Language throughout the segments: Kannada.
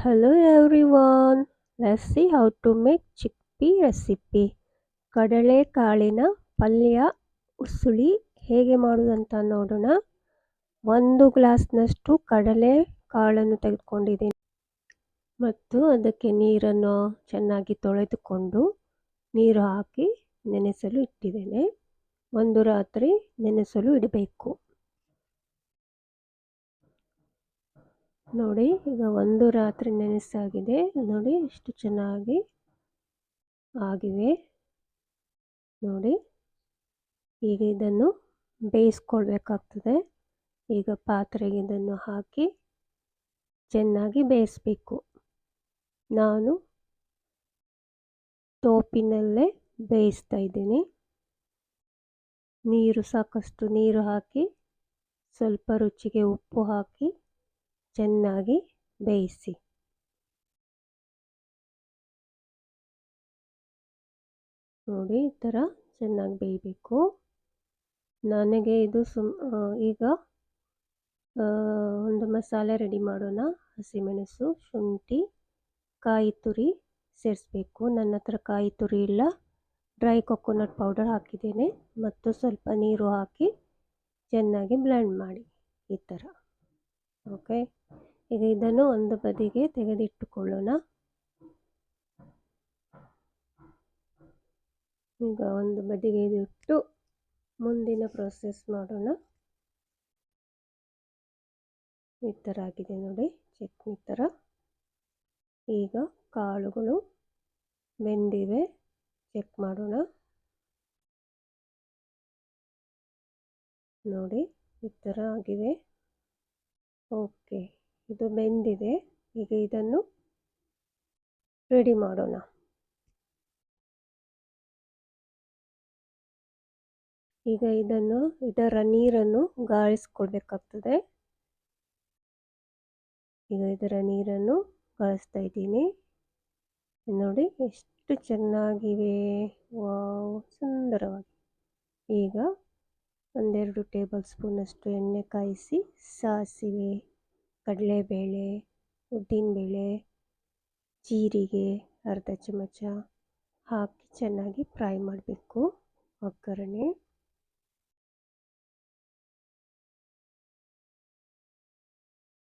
Hello everyone. Let's see how to make chickpea recipe. ಕಡಲೆಕಾಳಿನ ಪಲ್ಯ ಉಸುಳಿ ಹೇಗೆ ಮಾಡುವುದಂತ ನೋಡೋಣ. 1 ಗ್ಲಾಸ್ನಷ್ಟು ಕಡಲೆ ಕಾಳನ್ನು ತೆಗೆದುಕೊಂಡಿದ್ದೀನಿ ಮತ್ತು ಅದಕ್ಕೆ ನೀರನ್ನು ಚೆನ್ನಾಗಿ ತೊಳೆದುಕೊಂಡು ನೀರು ಹಾಕಿ ನೆನೆಸಲು ಇಟ್ಟಿದ್ದೇನೆ. ಒಂದು ರಾತ್ರಿ ನೆನೆಸಲು ಇಡಬೇಕು. ನೋಡಿ, ಈಗ ಒಂದು ರಾತ್ರಿ ನೆನೆಸಾಗಿದೆ. ನೋಡಿ ಎಷ್ಟು ಚೆನ್ನಾಗಿ ಆಗಿವೆ. ನೋಡಿ, ಈಗ ಇದನ್ನು ಬೇಯಿಸ್ಕೊಳ್ಬೇಕಾಗ್ತದೆ. ಈಗ ಪಾತ್ರೆಗೆ ಇದನ್ನು ಹಾಕಿ ಚೆನ್ನಾಗಿ ಬೇಯಿಸಬೇಕು. ನಾನು ತೋಪಿನಲ್ಲೇ ಬೇಯಿಸ್ತಾ ಇದ್ದೀನಿ. ಸಾಕಷ್ಟು ನೀರು ಹಾಕಿ ಸ್ವಲ್ಪ ರುಚಿಗೆ ಉಪ್ಪು ಹಾಕಿ ಚೆನ್ನಾಗಿ ಬೇಯಿಸಿ. ನೋಡಿ, ಈ ಥರ ಚೆನ್ನಾಗಿ ಬೇಯಬೇಕು. ನನಗೆ ಇದು ಈಗ ಒಂದು ಮಸಾಲೆ ರೆಡಿ ಮಾಡೋಣ. ಹಸಿಮೆಣಸು, ಶುಂಠಿ, ಕಾಯಿ ತುರಿ ಸೇರಿಸ್ಬೇಕು. ನನ್ನ ಹತ್ರ ಕಾಯಿ ತುರಿ ಇಲ್ಲ, ಡ್ರೈ ಕೊಕೊನಟ್ ಪೌಡರ್ ಹಾಕಿದ್ದೇನೆ ಮತ್ತು ಸ್ವಲ್ಪ ನೀರು ಹಾಕಿ ಚೆನ್ನಾಗಿ ಬ್ಲೆಂಡ್ ಮಾಡಿ ಈ ಥರ. ಓಕೆ, ಈಗ ಇದನ್ನು ಒಂದು ಬದಿಗೆ ತೆಗೆದಿಟ್ಟುಕೊಳ್ಳೋಣ. ಈಗ ಒಂದು ಬದಿಗೆ ಇಟ್ಟು ಮುಂದಿನ ಪ್ರೊಸೆಸ್ ಮಾಡೋಣ. ಈ ಥರ ಆಗಿದೆ ನೋಡಿ, ಚಟ್ನಿ ಥರ. ಈಗ ಕಾಳುಗಳು ಬೆಂದಿವೆ, ಚೆಕ್ ಮಾಡೋಣ. ನೋಡಿ, ಈ ಥರ ಆಗಿವೆ. ಓಕೆ, ಇದು ಬೆಂದಿದೆ. ಈಗ ಇದನ್ನು ರೆಡಿ ಮಾಡೋಣ. ಈಗ ಇದರ ನೀರನ್ನು ಗಾಳಿಸ್ಕೊಳ್ಬೇಕಾಗ್ತದೆ. ಈಗ ಇದರ ನೀರನ್ನು ಗಾಳಿಸ್ತಾ ಇದ್ದೀನಿ. ನೋಡಿ ಎಷ್ಟು ಚೆನ್ನಾಗಿವೆ, ವಾವ್, ಸುಂದರವಾಗಿ. ಈಗ 1-2 ಟೇಬಲ್ ಸ್ಪೂನಷ್ಟು ಎಣ್ಣೆ ಕಾಯಿಸಿ ಸಾಸಿವೆ, ಕಡಲೆಬೇಳೆ, ಉದ್ದಿನಬೇಳೆ, ಜೀರಿಗೆ ಅರ್ಧ ಚಮಚ ಹಾಕಿ ಚೆನ್ನಾಗಿ ಫ್ರೈ ಮಾಡಬೇಕು. ಒಗ್ಗರಣೆ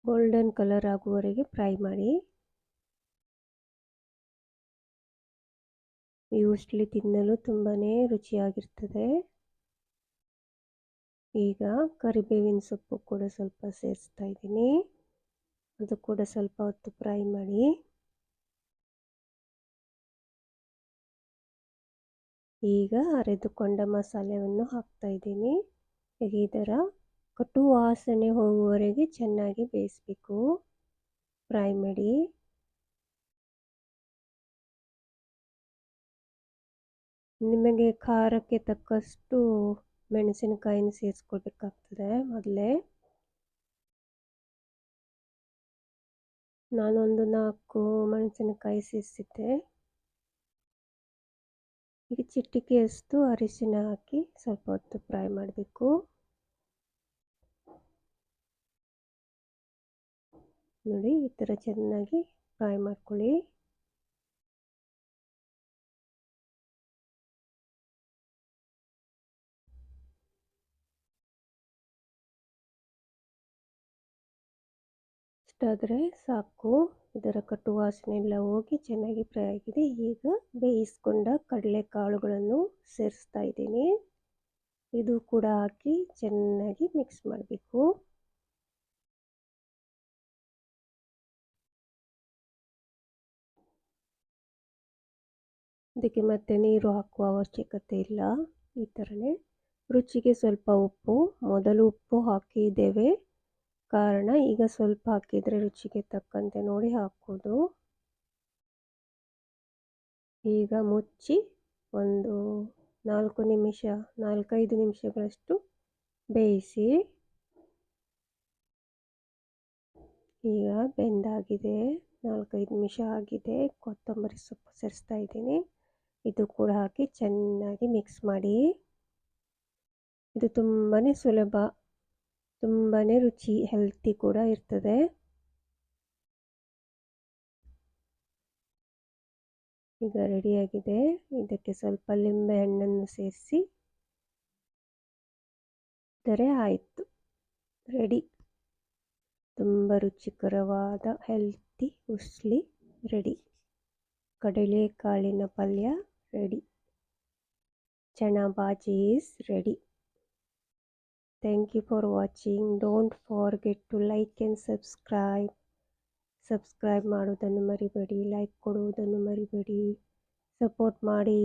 ಗೋಲ್ಡನ್ ಕಲರ್ ಆಗುವವರೆಗೆ ಫ್ರೈ ಮಾಡಿ. ಈ ಉಸ್ಲಿ ತಿನ್ನಲು ತುಂಬಾ ರುಚಿಯಾಗಿರ್ತದೆ. ಈಗ ಕರಿಬೇವಿನ ಸೊಪ್ಪು ಕೂಡ ಸ್ವಲ್ಪ ಸೇರಿಸ್ತಾ ಇದ್ದೀನಿ. ಅದು ಕೂಡ ಸ್ವಲ್ಪ ಹೊತ್ತು ಫ್ರೈ ಮಾಡಿ. ಈಗ ಅರೆದುಕೊಂಡ ಮಸಾಲೆಯನ್ನು ಹಾಕ್ತಾ ಇದ್ದೀನಿ. ಈಗ ಇದರ ಕಟು ವಾಸನೆ ಹೋಗುವವರೆಗೆ ಚೆನ್ನಾಗಿ ಬೇಯಿಸಬೇಕು, ಫ್ರೈ ಮಾಡಿ. ನಿಮಗೆ ಖಾರಕ್ಕೆ ತಕ್ಕಷ್ಟು ಮೆಣಸಿನಕಾಯಿನ ಸೇರಿಸ್ಕೊಳ್ಬೇಕಾಗ್ತದೆ. ಮೊದಲೇ ನಾನೊಂದು 4 ಮೆಣಸಿನಕಾಯಿ ಸೇರಿಸಿದ್ದೆ. ಈಗ ಚಿಟಿಕೆಯಷ್ಟು ಅರಿಶಿನ ಹಾಕಿ ಸ್ವಲ್ಪ ಹೊತ್ತು ಫ್ರೈ ಮಾಡಬೇಕು. ನೋಡಿ, ಈ ಥರ ಚೆನ್ನಾಗಿ ಫ್ರೈ ಮಾಡ್ಕೊಳ್ಳಿ. ಇಷ್ಟಾದರೆ ಸಾಕು. ಇದರ ಕಟು ವಾಸನೆ ಎಲ್ಲ ಹೋಗಿ ಚೆನ್ನಾಗಿ ಫ್ರೈ ಆಗಿದೆ. ಈಗ ಬೇಯಿಸ್ಕೊಂಡ ಕಡಲೆಕಾಳುಗಳನ್ನು ಸೇರಿಸ್ತಾ ಇದ್ದೀನಿ. ಇದು ಕೂಡ ಹಾಕಿ ಚೆನ್ನಾಗಿ ಮಿಕ್ಸ್ ಮಾಡಬೇಕು. ಇದಕ್ಕೆ ಮತ್ತೆ ನೀರು ಹಾಕುವ ಅವಶ್ಯಕತೆ ಇಲ್ಲ. ಈ ಥರನೇ ರುಚಿಗೆ ಸ್ವಲ್ಪ ಉಪ್ಪು, ಮೊದಲು ಉಪ್ಪು ಹಾಕಿದ್ದೇವೆ ಕಾರಣ ಈಗ ಸ್ವಲ್ಪ ಹಾಕಿದರೆ ರುಚಿಗೆ ತಕ್ಕಂತೆ ನೋಡಿ ಹಾಕೋದು. ಈಗ ಮುಚ್ಚಿ ಒಂದು 4-5 ನಿಮಿಷಗಳಷ್ಟು ಬೇಯಿಸಿ. ಈಗ ಬೆಂದಾಗಿದೆ, 4-5 ನಿಮಿಷ ಆಗಿದೆ. ಕೊತ್ತಂಬರಿ ಸೊಪ್ಪು ಸೇರಿಸ್ತಾ ಇದ್ದೀನಿ. ಇದು ಕೂಡ ಹಾಕಿ ಚೆನ್ನಾಗಿ ಮಿಕ್ಸ್ ಮಾಡಿ. ಇದು ತುಂಬಾ ಸುಲಭ, ತುಂಬಾ ರುಚಿ, ಹೆಲ್ತಿ ಕೂಡ ಇರ್ತದೆ. ಈಗ ರೆಡಿಯಾಗಿದೆ. ಇದಕ್ಕೆ ಸ್ವಲ್ಪ ಲಿಂಬೆ ಹಣ್ಣನ್ನು ಸೇರಿಸಿ ಇದ್ದರೆ ಆಯಿತು, ರೆಡಿ. ತುಂಬ ರುಚಿಕರವಾದ ಹೆಲ್ತಿ ಉಸ್ಲಿ ರೆಡಿ. ಕಡಲೆಕಾಳಿನ ಪಲ್ಯ ready. Chana bhaji is ready. Thank you for watching. Don't forget to like and subscribe. Subscribe ಮಾಡೋದನ್ನು ಮರಿಬೇಡಿ, ಲೈಕ್ ಕೊಡುವುದನ್ನು ಮರಿಬೇಡಿ, ಸಪೋರ್ಟ್ ಮಾಡಿ.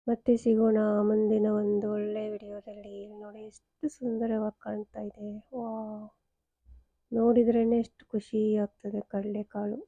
ಮತ್ತೆ ಸಿಗೋಣ ಮುಂದಿನ ಒಂದು ಒಳ್ಳೆ ವಿಡಿಯೋದಲ್ಲಿ. ನೋಡಿ ಎಷ್ಟು ಸುಂದರವಾಗಿ ಕಾಣ್ತಾ ಇದೆ. ವಾವ್, ನೋಡಿದ್ರೇ ಎಷ್ಟು ಖುಷಿ ಆಗ್ತದೆ ಕಡಲೆಕಾಳು.